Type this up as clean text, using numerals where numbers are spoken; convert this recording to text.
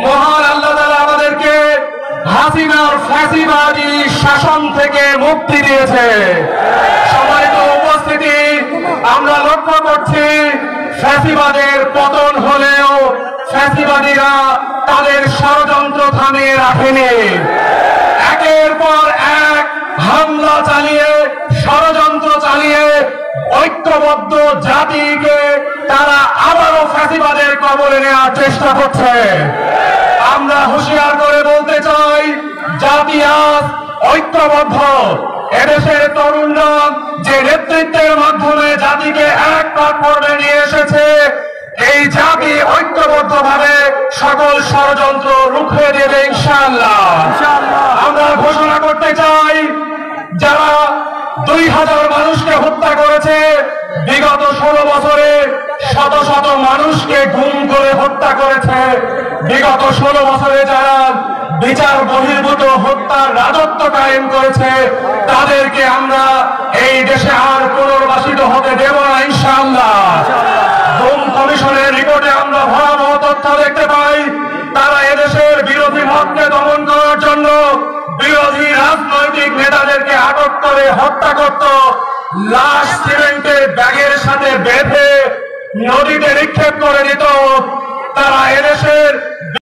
মহান আল্লাহ তাআলা আমাদেরকে হাসিনার ফ্যাসিবাদী শাসন থেকে মুক্তি দিয়েছে। সম্মানিত উপস্থিতি, আমরা লক্ষ্য করছি ফ্যাসিবাদের পতন হলেও ফ্যাসিবাদীরা তাদের ষড়যন্ত্র থামিয়ে রাখেনি। একের পর এক হামলা চালিয়ে, ষড়যন্ত্র চালিয়ে ঐক্যবদ্ধ জাতিকে তারা আবারও ফ্যাসিবাদের কবলে নেওয়ার চেষ্টা করছে। আমরা হুঁশিয়ার করে বলতে চাই, জাতি আজ ঐক্যবদ্ধ। এদেশের তরুণরা যে নেতৃত্বের মাধ্যমে জাতিকে এক প্ল্যাটফর্মে নিয়ে এসেছে, এই জাতি ঐক্যবদ্ধভাবে সকল ষড়যন্ত্র রুখে দেবে ইনশাআল্লাহ। আমরা ঘোষণা করতে চাই, যারা 2000 মানুষকে হত্যা করেছে, বিগত 16 বছরে শত শত মানুষকে গুম করে হত্যা করেছে, বিগত 16 বছরে যারা বিচার বহির্ভূত হত্যার রাজত্ব কায়েম করেছে, তাদেরকে আমরা এই দেশে আর পুনর্বাসিত হতে দেব না ইনশাআল্লাহ। গুম কমিশনের রিপোর্টে আমরা ভয়াবহ তথ্য দেখতে পাই, তারা এদেশের বিরোধী মতকে দমন করার জন্য বিরোধী রাজনৈতিক নেতাদেরকে আটক করে হত্যা করত, লাশ সিমেন্টের ব্যাগের সাথে বেঁধে নদীতে নিক্ষেপ করে দিত। তারা এদেশের